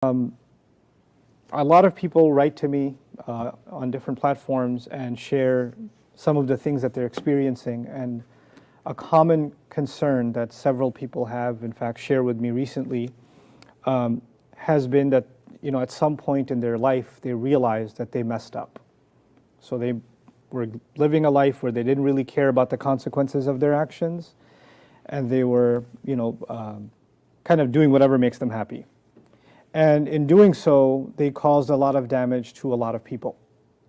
A lot of people write to me on different platforms and share some of the things that they're experiencing. And a common concern that several people have, in fact, shared with me recently, has been that, at some point in their life, they realized that they messed up. So they were living a life where they didn't really care about the consequences of their actions, and they were, kind of doing whatever makes them happy. And in doing so, they caused a lot of damage to a lot of people.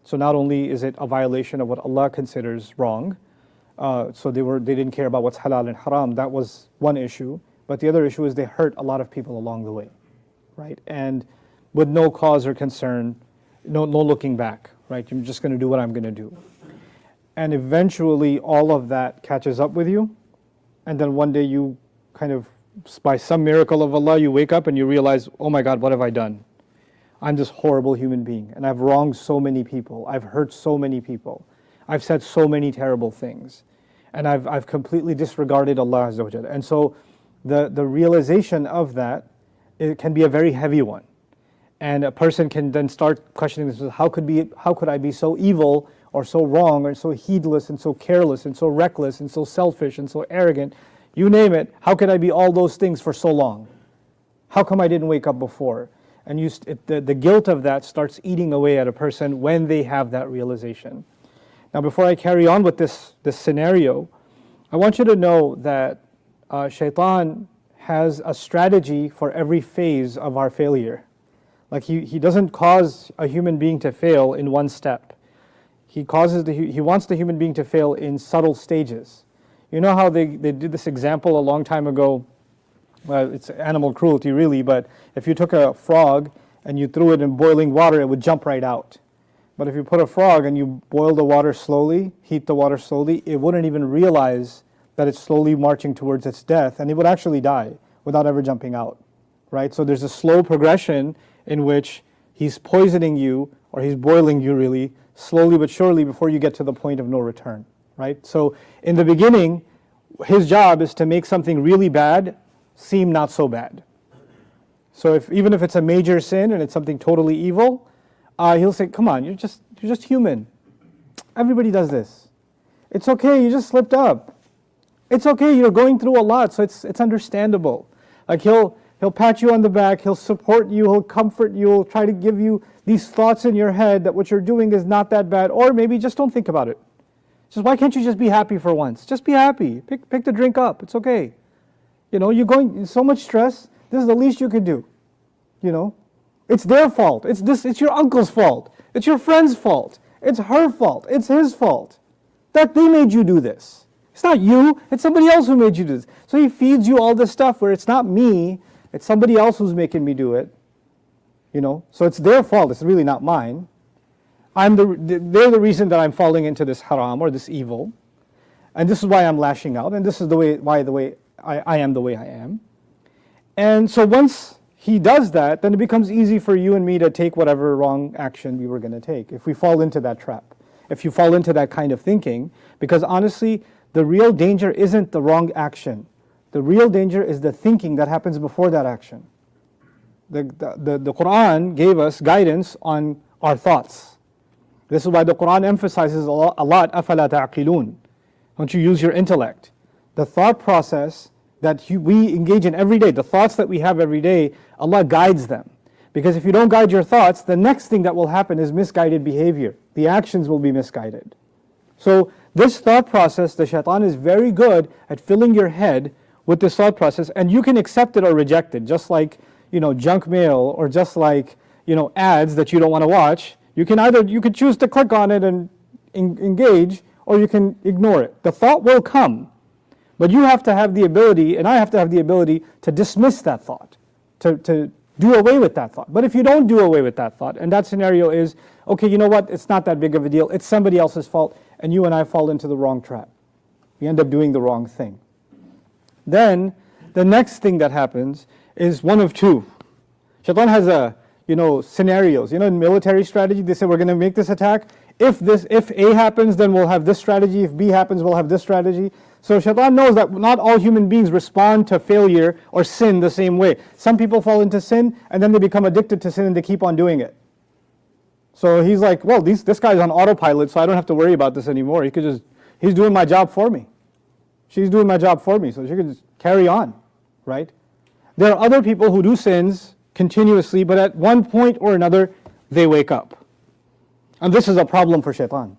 So not only is it a violation of what Allah considers wrong, so they didn't care about what's halal and haram, that was one issue. But the other issue is they hurt a lot of people along the way, right? And with no cause or concern, no looking back, right? I'm just going to do what I'm going to do. And eventually all of that catches up with you, and then one day you kind of, by some miracle of Allah, you wake up and you realize, oh my God, what have I done? I'm this horrible human being, and I've wronged so many people, I've hurt so many people, I've said so many terrible things, and I've completely disregarded Allah Azza wa Jalla. And so the realization of that, it can be a very heavy one. And a person can then start questioning this: how could I be so evil or so wrong or so heedless and so careless and so reckless and so selfish and so arrogant? You name it, how could I be all those things for so long? How come I didn't wake up before? And the guilt of that starts eating away at a person when they have that realization. Now, before I carry on with this scenario, I want you to know that Shaytan has a strategy for every phase of our failure. Like he doesn't cause a human being to fail in one step. He wants the human being to fail in subtle stages. You know how they did this example a long time ago? Well, it's animal cruelty really, but if you took a frog and you threw it in boiling water, it would jump right out. But if you put a frog and you boil the water slowly, heat the water slowly, it wouldn't even realize that it's slowly marching towards its death, and it would actually die without ever jumping out, right? So there's a slow progression in which he's poisoning you, or he's boiling you really, slowly but surely before you get to the point of no return. Right? So in the beginning, his job is to make something really bad seem not so bad. So even if it's a major sin and it's something totally evil, he'll say, come on, you're just human. Everybody does this. It's okay, you just slipped up. It's okay, you're going through a lot, so it's understandable. Like he'll pat you on the back, he'll support you, he'll comfort you, he'll try to give you these thoughts in your head that what you're doing is not that bad, or maybe just don't think about it. Just, why can't you just be happy for once? Just be happy. Pick the drink up. It's okay. You're going so much stress. This is the least you could do. It's their fault. It's your uncle's fault. It's your friend's fault. It's her fault. It's his fault. That they made you do this. It's not you. It's somebody else who made you do this. So he feeds you all this stuff where it's not me. It's somebody else who's making me do it. So it's their fault. It's really not mine. They're the reason that I'm falling into this haram or this evil, and this is why I'm lashing out, and this is why I am the way I am. And so once he does that, then it becomes easy for you and me to take whatever wrong action we were going to take, if we fall into that trap, if you fall into that kind of thinking, because honestly, the real danger isn't the wrong action. The real danger is the thinking that happens before that action. The Qur'an gave us guidance on our thoughts. This is why the Qur'an emphasizes a lot, أَفَلَا تَعْقِلُونَ. Don't you use your intellect? The thought process that we engage in every day, the thoughts that we have every day, Allah guides them. Because if you don't guide your thoughts, the next thing that will happen is misguided behavior. The actions will be misguided. So this thought process, the Shaytan is very good at filling your head with this thought process, and you can accept it or reject it, just like junk mail, or just like ads that you don't want to watch. You could choose to click on it and engage, or you can ignore it. The thought will come, but you have to have the ability, and I have to have the ability to dismiss that thought, to do away with that thought. But if you don't do away with that thought, and that scenario is, okay, you know what, it's not that big of a deal, it's somebody else's fault, and you and I fall into the wrong trap. We end up doing the wrong thing. Then, the next thing that happens is one of two. Shaitan has scenarios. In military strategy, they say we're going to make this attack. If A happens, then we'll have this strategy. If B happens, we'll have this strategy. So Shaytan knows that not all human beings respond to failure or sin the same way. Some people fall into sin and then they become addicted to sin and they keep on doing it. So he's like, well, this guy's on autopilot, so I don't have to worry about this anymore. He's doing my job for me. She's doing my job for me, so she can just carry on, right? There are other people who do sins continuously, but at one point or another, they wake up. And this is a problem for Shaytan.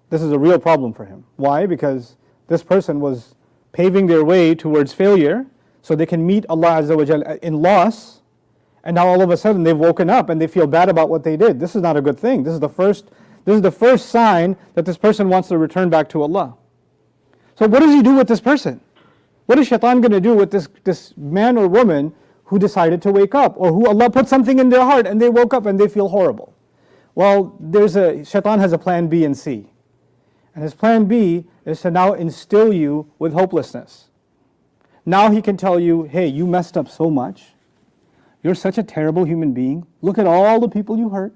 This is a real problem for him. Why? Because this person was paving their way towards failure so they can meet Allah Azza wa Jal in loss, and now all of a sudden they've woken up and they feel bad about what they did. This is not a good thing. This is the first sign that this person wants to return back to Allah. So what does he do with this person? What is Shaitan going to do with this man or woman who decided to wake up, or who Allah put something in their heart and they woke up and they feel horrible? Well, Shaitan has a plan B and C. And his plan B is to now instill you with hopelessness. Now he can tell you, hey, you messed up so much. You're such a terrible human being. Look at all the people you hurt.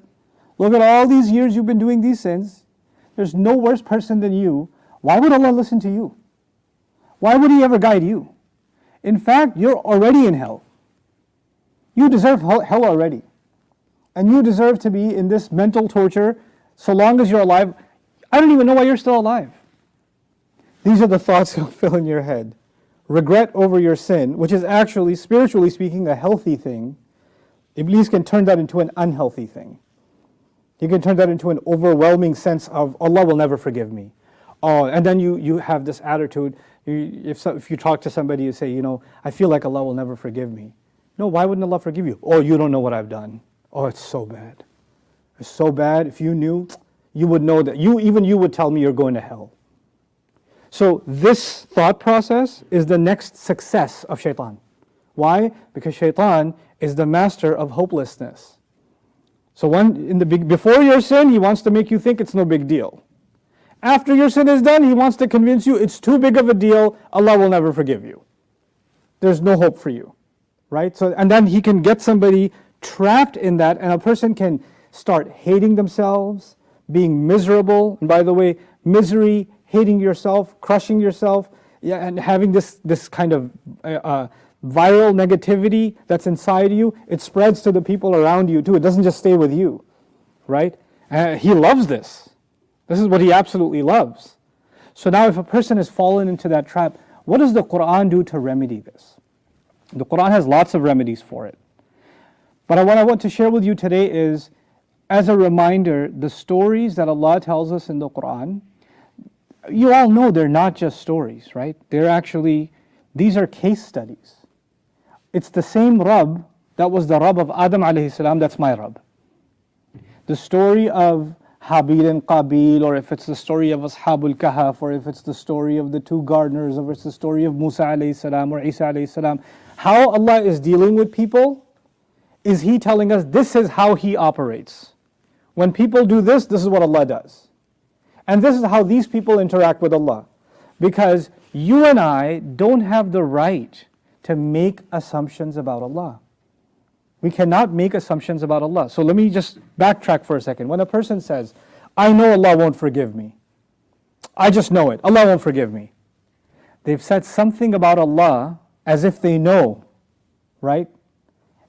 Look at all these years you've been doing these sins. There's no worse person than you. Why would Allah listen to you? Why would He ever guide you? In fact, you're already in hell. You deserve hell already. And you deserve to be in this mental torture so long as you're alive. I don't even know why you're still alive. These are the thoughts that fill in your head. Regret over your sin, which is actually, spiritually speaking, a healthy thing. Iblis can turn that into an unhealthy thing. He can turn that into an overwhelming sense of, Allah will never forgive me. Oh, and then you have this attitude. If you talk to somebody, you say, I feel like Allah will never forgive me. No, why wouldn't Allah forgive you? Oh, you don't know what I've done. Oh, it's so bad. It's so bad. If you knew, you would know that. Even you would tell me you're going to hell. So this thought process is the next success of Shaitan. Why? Because Shaitan is the master of hopelessness. So before your sin, he wants to make you think it's no big deal. After your sin is done, he wants to convince you it's too big of a deal, Allah will never forgive you. There's no hope for you, right? So, and then he can get somebody trapped in that, and a person can start hating themselves, being miserable. And by the way, misery, hating yourself, crushing yourself, and having this kind of viral negativity that's inside you, it spreads to the people around you too. It doesn't just stay with you, right? He loves this. This is what he absolutely loves. So now if a person has fallen into that trap, what does the Qur'an do to remedy this? The Qur'an has lots of remedies for it. But what I want to share with you today is, as a reminder, the stories that Allah tells us in the Qur'an, you all know they're not just stories, right? These are case studies. It's the same Rabb that was the Rabb of Adam alayhi salam, that's my Rabb. The story of Habil and Qabil, or if it's the story of Ashabul Kahf, or if it's the story of the two gardeners, or if it's the story of Musa alayhi salam or Isa alayhi salam, how Allah is dealing with people is He telling us this is how He operates. When people do this, this is what Allah does. And this is how these people interact with Allah. Because you and I don't have the right to make assumptions about Allah. We cannot make assumptions about Allah. So let me just backtrack for a second. When a person says, I know Allah won't forgive me. I just know it. Allah won't forgive me. They've said something about Allah as if they know, right?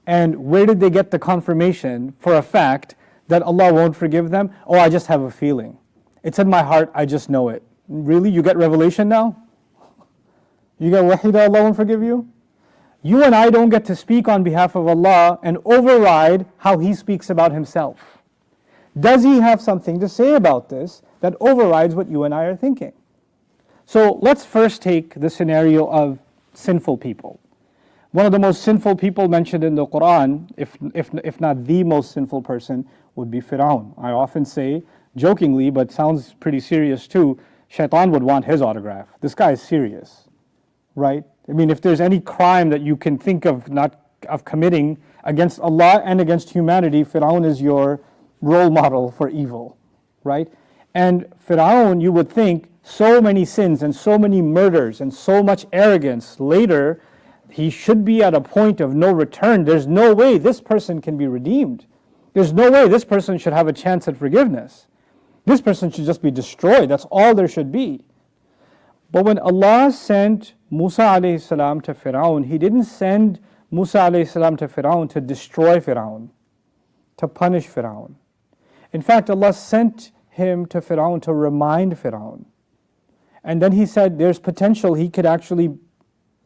And where did they get the confirmation for a fact that Allah won't forgive them? Oh, I just have a feeling. It's in my heart, I just know it. Really? You get revelation now? You get wahi that Allah won't forgive you? You and I don't get to speak on behalf of Allah and override how He speaks about Himself. Does He have something to say about this that overrides what you and I are thinking? So let's first take the scenario of sinful people. One of the most sinful people mentioned in the Qur'an, if not the most sinful person, would be Fir'aun. I often say, jokingly, but sounds pretty serious too, Shaitan would want his autograph. This guy is serious, right? I mean, if there's any crime that you can think of committing against Allah and against humanity, Fir'aun is your role model for evil, right? And Fir'aun, you would think, so many sins and so many murders and so much arrogance, later he should be at a point of no return. There's no way this person can be redeemed. There's no way this person should have a chance at forgiveness. This person should just be destroyed. That's all there should be. But when Allah sent Musa alayhi salam to Fir'aun, He didn't send Musa alayhi salam to Fir'aun to destroy Fir'aun, to punish Fir'aun. In fact, Allah sent him to Fir'aun to remind Fir'aun. And then He said there's potential he could actually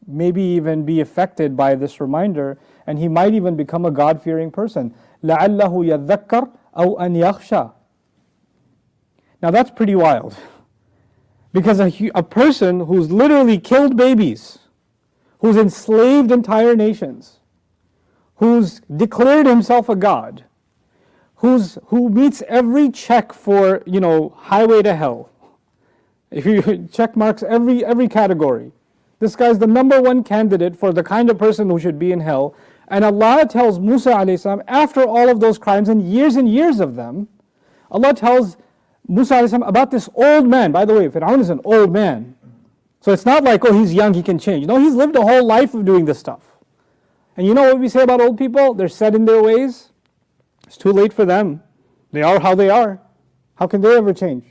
maybe even be affected by this reminder, and he might even become a God-fearing person. لَعَلَّهُ يَذَّكَّرْ أَوْ أَنْ يَخْشَى. Now that's pretty wild. Because a person who's literally killed babies, who's enslaved entire nations, who's declared himself a god, who meets every check for, highway to hell. If you check marks every category. This guy's the number one candidate for the kind of person who should be in hell. And Allah tells Musa alayhi salam, after all of those crimes and years of them, Allah tells Musa alayhi salam about this old man. By the way, Fir'aun is an old man. So it's not like, oh, he's young, he can change. No, he's lived a whole life of doing this stuff. And you know what we say about old people? They're set in their ways. It's too late for them. They are how they are. How can they ever change?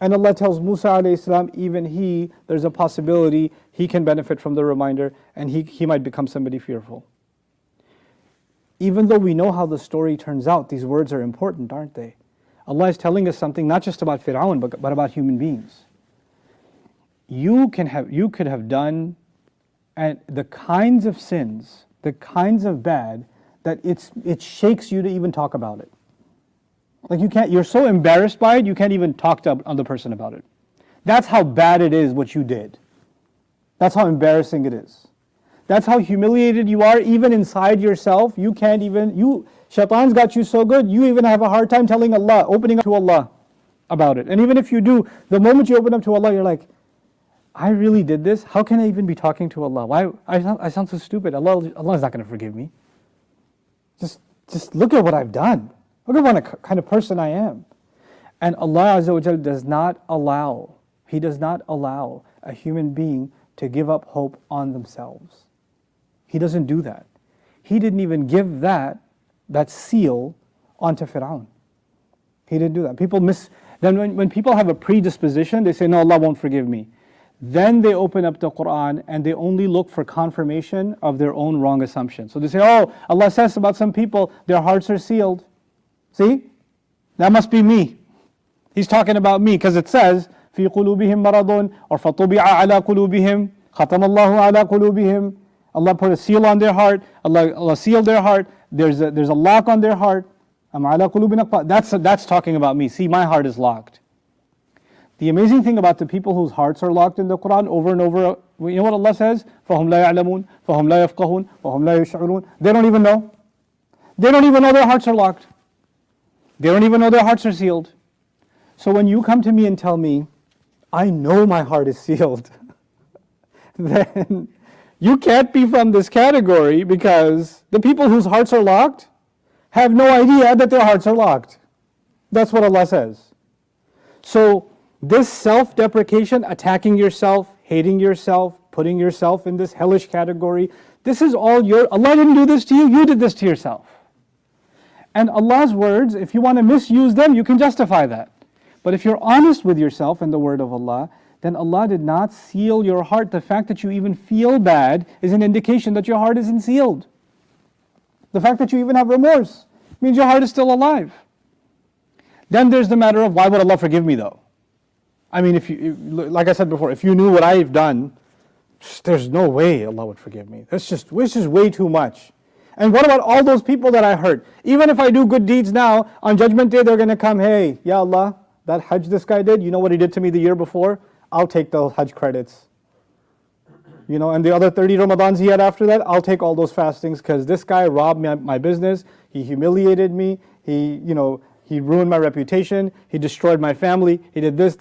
And Allah tells Musa alayhi salam, even there's a possibility he can benefit from the reminder, and he might become somebody fearful. Even though we know how the story turns out, these words are important, aren't they? Allah is telling us something not just about Fir'aun, but about human beings. You could have done and the kinds of sins, the kinds of bad, that it shakes you to even talk about it. Like you're so embarrassed by it, you can't even talk to another person about it. That's how bad it is what you did. That's how embarrassing it is. That's how humiliated you are, even inside yourself. Shaitan's got you so good, you even have a hard time telling Allah, opening up to Allah about it. And even if you do, the moment you open up to Allah, you're like, I really did this? How can I even be talking to Allah? Why? I sound so stupid. Allah is not going to forgive me. Just look at what I've done. Look at what kind of person I am. And Allah Azza wa Jal does not allow, He does not allow a human being to give up hope on themselves. He doesn't do that. He didn't even give that seal onto Fir'aun. He didn't do that. Then when people have a predisposition, they say, no, Allah won't forgive me. Then they open up the Qur'an and they only look for confirmation of their own wrong assumption. So they say, oh, Allah says about some people, their hearts are sealed. See? That must be me. He's talking about me because it says, في قلوبهم مرض or فطبع على قلوبهم ختم الله على قلوبهم. Allah put a seal on their heart. Allah sealed their heart. There's a lock on their heart. على قلوبنا. That's talking about me. See, my heart is locked. The amazing thing about the people whose hearts are locked in the Quran over and over, you know what Allah says? فَهُمْ لَا يَعْلَمُونَ فَهُمْ لَا يَفْقَهُونَ وَهُمْ لَا يَشْعُرُونَ. They don't even know. They don't even know their hearts are locked. They don't even know their hearts are sealed. So when you come to me and tell me, I know my heart is sealed, then you can't be from this category, because the people whose hearts are locked have no idea that their hearts are locked. That's what Allah says. So this self-deprecation, attacking yourself, hating yourself, putting yourself in this hellish category, this is all Allah didn't do this to you, you did this to yourself. And Allah's words, if you want to misuse them, you can justify that. But if you're honest with yourself and the word of Allah, then Allah did not seal your heart. The fact that you even feel bad is an indication that your heart isn't sealed. The fact that you even have remorse means your heart is still alive. Then there's the matter of, why would Allah forgive me though? I mean, like I said before, if you knew what I've done, there's no way Allah would forgive me. It's just way too much. And what about all those people that I hurt? Even if I do good deeds now, on Judgment Day they're going to come, hey, Ya Allah, that Hajj this guy did, you know what he did to me the year before? I'll take the Hajj credits. And the other 30 Ramadans he had after that, I'll take all those fastings, because this guy robbed my business, he humiliated me, he ruined my reputation, he destroyed my family, he did this,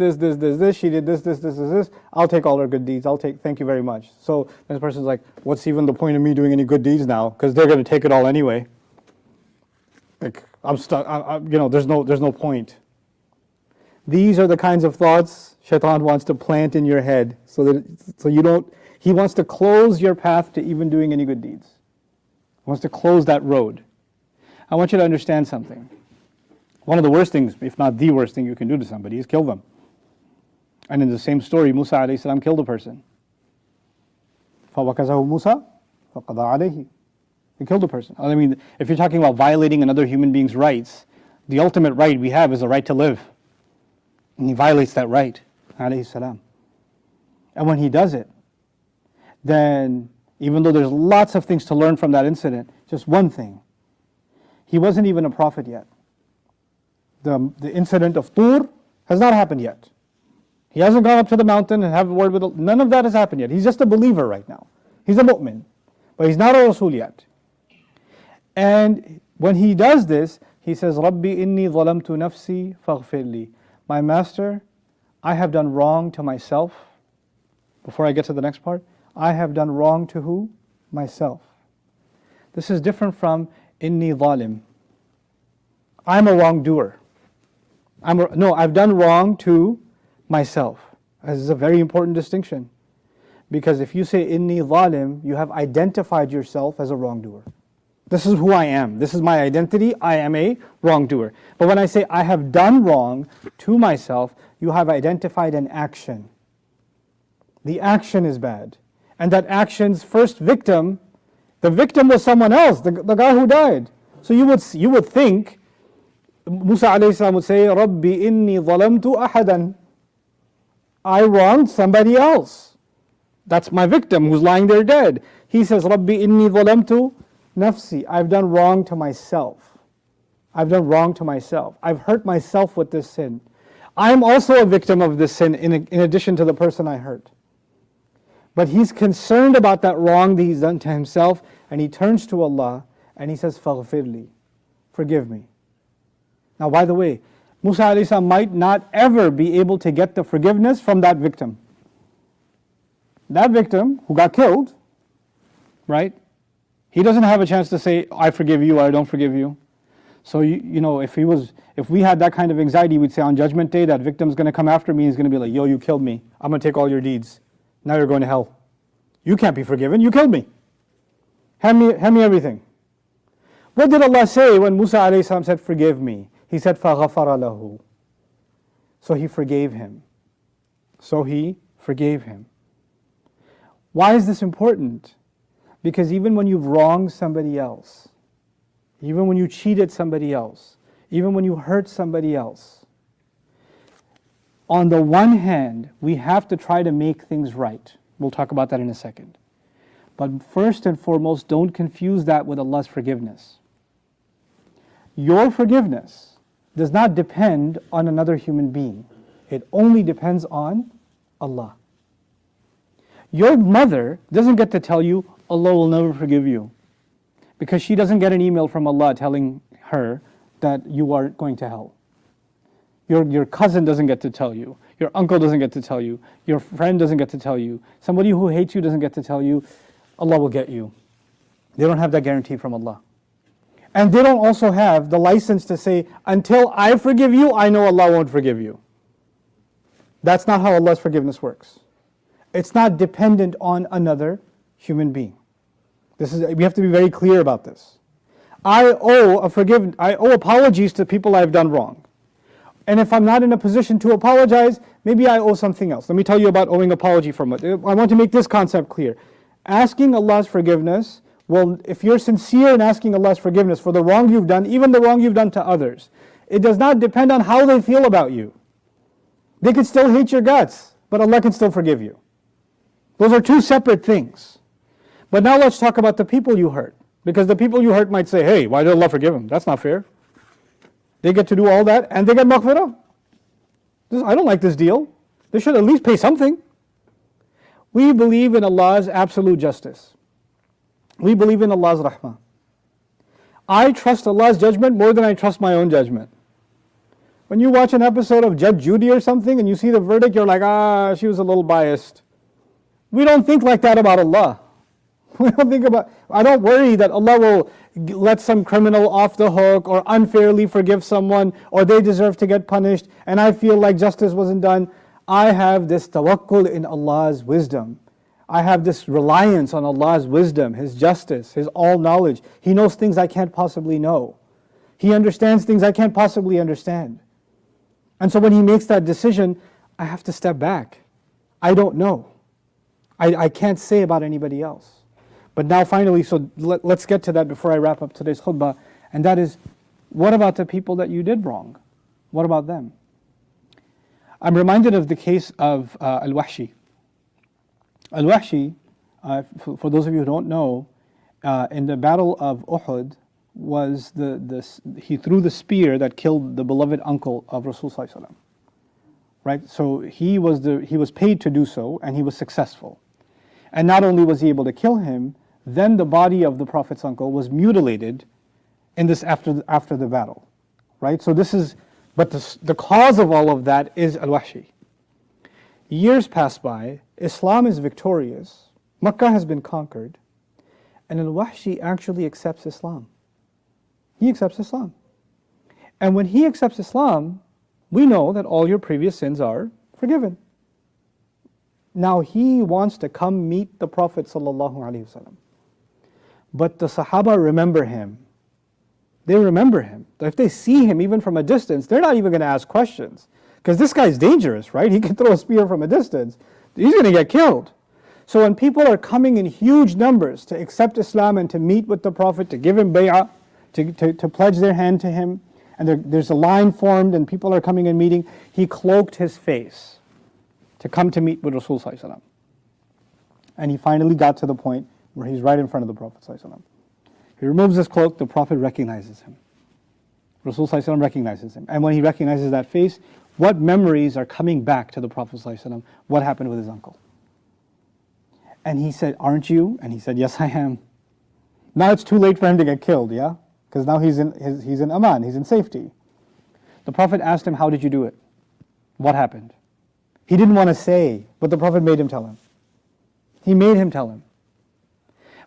she did this. I'll take all her good deeds, thank you very much. So this person's like, what's even the point of me doing any good deeds now? Because they're going to take it all anyway. Like, I'm stuck, there's no point. These are the kinds of thoughts Shaitan wants to plant in your head, he wants to close your path to even doing any good deeds. He wants to close that road. I want you to understand something. One of the worst things, if not the worst thing you can do to somebody, is kill them. And in the same story, Musa alayhi salam killed a person. فَوَكَزَهُ مُوسَى فَقَضَى عَلَيْهِ. He killed a person. I mean, if you're talking about violating another human being's rights, the ultimate right we have is the right to live. And he violates that right, alayhi salam. And when he does it, then even though there's lots of things to learn from that incident, just one thing. He wasn't even a prophet yet. The incident of Tur has not happened yet. He hasn't gone up to the mountain and have a word with none of that has happened yet. He's just a believer right now. He's a mu'min. But he's not a Rasul yet. And when he does this, he says, Rabbi inni zalamtu nafsi faghfirli. My master, I have done wrong to myself. Before I get to the next part, I have done wrong to who? Myself. This is different from inni zalim. I'm a wrongdoer. I've done wrong to myself. This is a very important distinction. Because if you say inni zalim, you have identified yourself as a wrongdoer. This is who I am. This is my identity. I am a wrongdoer. But when I say I have done wrong to myself, you have identified an action. The action is bad. And that action's first victim, the victim was someone else, the guy who died. So you would think, Musa alayhi salam would say, Rabbi inni zalamtu ahadan. I wronged somebody else. That's my victim who's lying there dead. He says, Rabbi inni zalamtu nafsi. I've done wrong to myself. I've done wrong to myself. I've hurt myself with this sin. I'm also a victim of this sin in addition to the person I hurt. But he's concerned about that wrong that he's done to himself, and he turns to Allah and he says, Faghfirli, forgive me. Now, by the way, Musa alayhi salam might not ever be able to get the forgiveness from that victim. That victim who got killed, right? He doesn't have a chance to say, I forgive you or I don't forgive you. So, you know, if we had that kind of anxiety, we'd say on Judgment Day, that victim's going to come after me and he's going to be like, yo, you killed me. I'm going to take all your deeds. Now you're going to hell. You can't be forgiven. You killed me. Hand me everything. What did Allah say when Musa alayhi salam said, forgive me? He said, فَغَفَرَ لَهُ. So he forgave him. Why is this important? Because even when you've wronged somebody else, even when you cheated somebody else, even when you hurt somebody else, on the one hand, we have to try to make things right. We'll talk about that in a second. But first and foremost, don't confuse that with Allah's forgiveness. Your forgiveness does not depend on another human being. It only depends on Allah. Your mother doesn't get to tell you, Allah will never forgive you. Because she doesn't get an email from Allah telling her that you are going to hell. Your cousin doesn't get to tell you. Your uncle doesn't get to tell you. Your friend doesn't get to tell you. Somebody who hates you doesn't get to tell you, Allah will get you. They don't have that guarantee from Allah. And they don't also have the license to say, until I forgive you, I know Allah won't forgive you. That's not how Allah's forgiveness works. It's not dependent on another human being. We have to be very clear about this. I owe apologies to people I've done wrong. And if I'm not in a position to apologize, maybe I owe something else. Let me tell you about owing apology from it. I want to make this concept clear. Asking Allah's forgiveness, well, if you're sincere in asking Allah's forgiveness for the wrong you've done, even the wrong you've done to others, it does not depend on how they feel about you. They could still hate your guts, but Allah can still forgive you. Those are two separate things. But now let's talk about the people you hurt. Because the people you hurt might say, hey, why did Allah forgive him? That's not fair. They get to do all that and they get maghfirah. I don't like this deal. They should at least pay something. We believe in Allah's absolute justice. We believe in Allah's rahmah. I trust Allah's judgment more than I trust my own judgment. When you watch an episode of Judge Judy or something and you see the verdict, you're like, she was a little biased. We don't think like that about Allah. I don't worry that Allah will let some criminal off the hook or unfairly forgive someone or they deserve to get punished and I feel like justice wasn't done. I have this tawakkul in Allah's wisdom. I have this reliance on Allah's wisdom, His justice, His all-knowledge. He knows things I can't possibly know. He understands things I can't possibly understand. And so when He makes that decision, I have to step back. I don't know. I can't say about anybody else. But now finally, so let's get to that before I wrap up today's khutbah, and that is, what about the people that you did wrong? What about them? I'm reminded of the case of Al-Wahshi. Al-Wahshi, for those of you who don't know, in the battle of Uhud, was he threw the spear that killed the beloved uncle of Rasulullah. Right? So he was paid to do so, and he was successful. And not only was he able to kill him, then the body of the Prophet's uncle was mutilated in this after the battle. Right? So but the cause of all of that is Al-Wahshi. Years pass by, Islam is victorious, Makkah has been conquered, and Al-Wahshi actually accepts Islam. He accepts Islam. And when he accepts Islam, we know that all your previous sins are forgiven. Now he wants to come meet the Prophet ﷺ. But the Sahaba remember him. They remember him. If they see him even from a distance, they're not even going to ask questions. Because this guy's dangerous, right? He can throw a spear from a distance. He's going to get killed. So when people are coming in huge numbers to accept Islam and to meet with the Prophet, to give him bay'ah, to pledge their hand to him, and there's a line formed and people are coming and meeting, he cloaked his face to come to meet with Rasulullah. And he finally got to the point where he's right in front of the Prophet. He removes his cloak, the Prophet recognizes him. Rasulullah recognizes him. And when he recognizes that face, what memories are coming back to the Prophet ﷺ? What happened with his uncle? And he said, aren't you? And he said, yes, I am. Now it's too late for him to get killed, yeah? Because now he's in aman, he's in safety. The Prophet asked him, how did you do it? What happened? He didn't want to say, but the Prophet made him tell him. He made him tell him.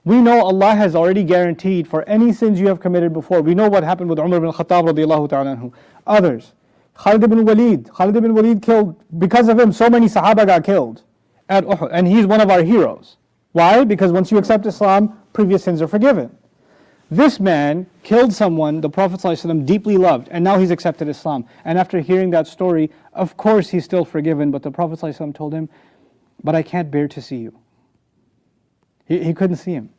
We know Allah has already guaranteed for any sins you have committed before. We know what happened with Umar ibn Khattab radiallahu ta'ala anhu. Others. Khalid ibn Walid killed, because of him so many Sahaba got killed at Uhud. And he's one of our heroes. Why? Because once you accept Islam, previous sins are forgiven. This man killed someone the Prophet ﷺ deeply loved, and now he's accepted Islam. And after hearing that story, of course he's still forgiven, but the Prophet ﷺ told him, but I can't bear to see you. He couldn't see him.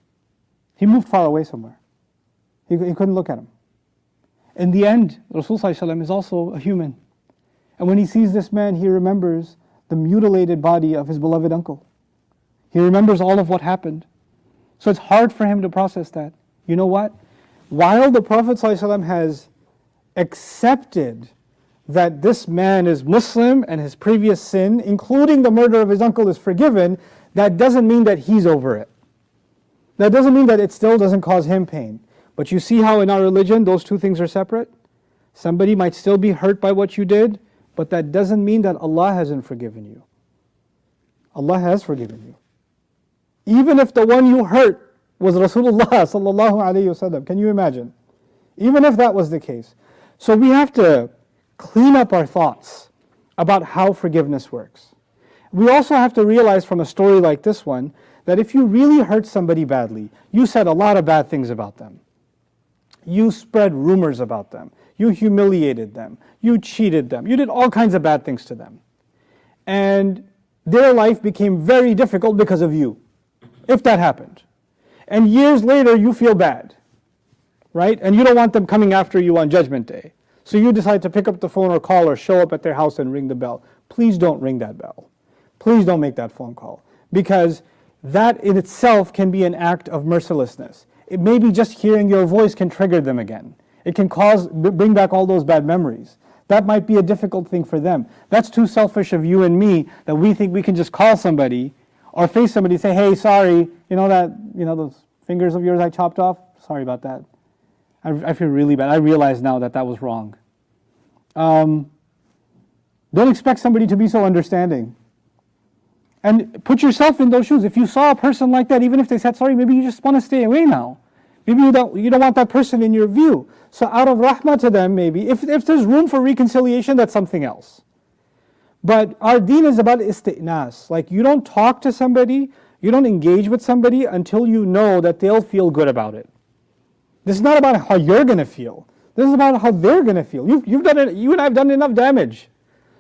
He moved far away somewhere. He couldn't look at him. In the end, Rasulullah ﷺ is also a human. And when he sees this man, he remembers the mutilated body of his beloved uncle. He remembers all of what happened. So it's hard for him to process that. You know what? While the Prophet ﷺ has accepted that this man is Muslim and his previous sin, including the murder of his uncle, is forgiven, that doesn't mean that he's over it. That doesn't mean that it still doesn't cause him pain. But you see how in our religion those two things are separate? Somebody might still be hurt by what you did, but that doesn't mean that Allah hasn't forgiven you. Allah has forgiven you. Even if the one you hurt was Rasulullah sallallahu alayhi wasallam. Can you imagine? Even if that was the case. So we have to clean up our thoughts about how forgiveness works. We also have to realize from a story like this one that if you really hurt somebody badly, you said a lot of bad things about them. You spread rumors about them. You humiliated them. You cheated them. You did all kinds of bad things to them. And their life became very difficult because of you, if that happened. And years later, you feel bad, right? And you don't want them coming after you on Judgment Day. So you decide to pick up the phone or call or show up at their house and ring the bell. Please don't ring that bell. Please don't make that phone call. Because that in itself can be an act of mercilessness. It may be just hearing your voice can trigger them again. It can bring back all those bad memories. That might be a difficult thing for them. That's too selfish of you and me that we think we can just call somebody or face somebody and say, hey, sorry, those fingers of yours I chopped off? Sorry about that. I feel really bad. I realize now that was wrong. Don't expect somebody to be so understanding. And put yourself in those shoes. If you saw a person like that, even if they said sorry, maybe you just want to stay away now. Maybe you don't want that person in your view. So out of rahmah to them, maybe, if there's room for reconciliation, that's something else. But our deen is about isti'nas. Like you don't talk to somebody, you don't engage with somebody until you know that they'll feel good about it. This is not about how you're going to feel. This is about how they're going to feel. You and I have done enough damage.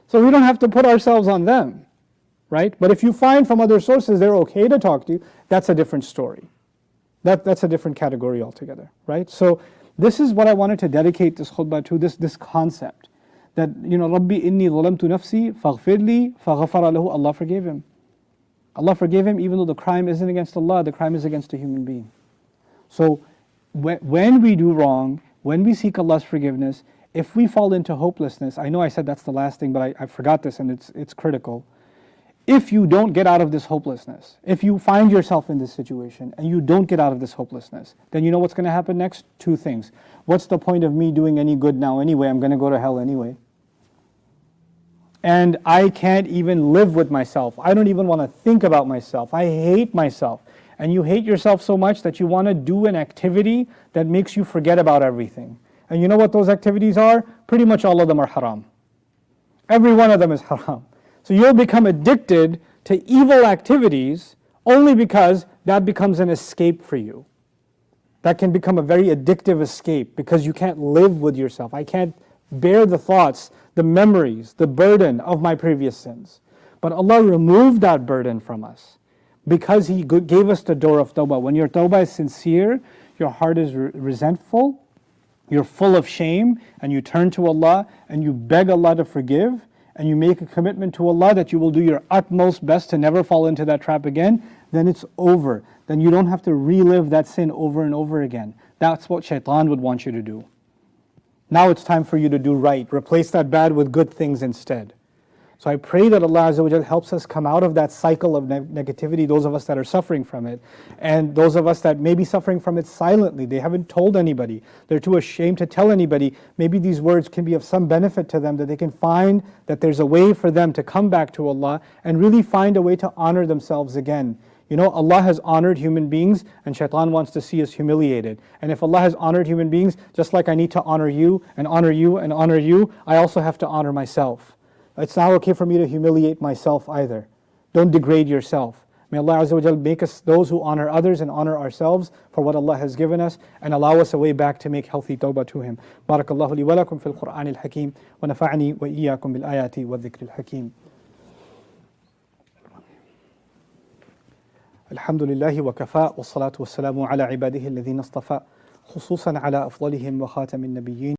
So we don't have to put ourselves on them, right? But if you find from other sources they're okay to talk to you, that's a different story. That's a different category altogether, right? So this is what I wanted to dedicate this khutbah to, this concept. That, Rabbi inni zalamtu nafsi faghfirli faghfara lahu, Allah forgave him. Allah forgave him even though the crime isn't against Allah, the crime is against a human being. So when we do wrong, when we seek Allah's forgiveness, if we fall into hopelessness, I know I said that's the last thing, but I forgot this and it's critical. If you don't get out of this hopelessness, if you find yourself in this situation and you don't get out of this hopelessness, then you know what's going to happen next? Two things. What's the point of me doing any good now anyway? I'm going to go to hell anyway. And I can't even live with myself. I don't even want to think about myself. I hate myself. And you hate yourself so much that you want to do an activity that makes you forget about everything. And you know what those activities are? Pretty much all of them are haram. Every one of them is haram. So you'll become addicted to evil activities only because that becomes an escape for you. That can become a very addictive escape because you can't live with yourself. I can't bear the thoughts, the memories, the burden of my previous sins. But Allah removed that burden from us because He gave us the door of Tawbah. When your Tawbah is sincere, your heart is resentful, you're full of shame, and you turn to Allah and you beg Allah to forgive, and you make a commitment to Allah that you will do your utmost best to never fall into that trap again, then it's over. Then you don't have to relive that sin over and over again. That's what Shaytan would want you to do. Now it's time for you to do right. Replace that bad with good things instead. So I pray that Allah Azza wa Jal helps us come out of that cycle of negativity, those of us that are suffering from it, and those of us that may be suffering from it silently. They haven't told anybody. They're too ashamed to tell anybody. Maybe these words can be of some benefit to them, that they can find that there's a way for them to come back to Allah and really find a way to honor themselves again. Allah has honored human beings, and Shaitan wants to see us humiliated. And if Allah has honored human beings, just like I need to honor you and honor you and honor you, I also have to honor myself. It's not okay for me to humiliate myself either. Don't degrade yourself. May Allah Azza wa Jal make us those who honor others and honor ourselves for what Allah has given us, and allow us a way back to make healthy tawbah to Him. Barakallahu li wa lakum fil Qur'anil Hakim, wa nafa'ani wa iyyakum bil ayati wa dhikril hakim. Alhamdulillahi wa kafa, wa salatu wa salamu ala ibadihi alladhina istafa, khususan ala afdalihim wa khatamin nabiyyin.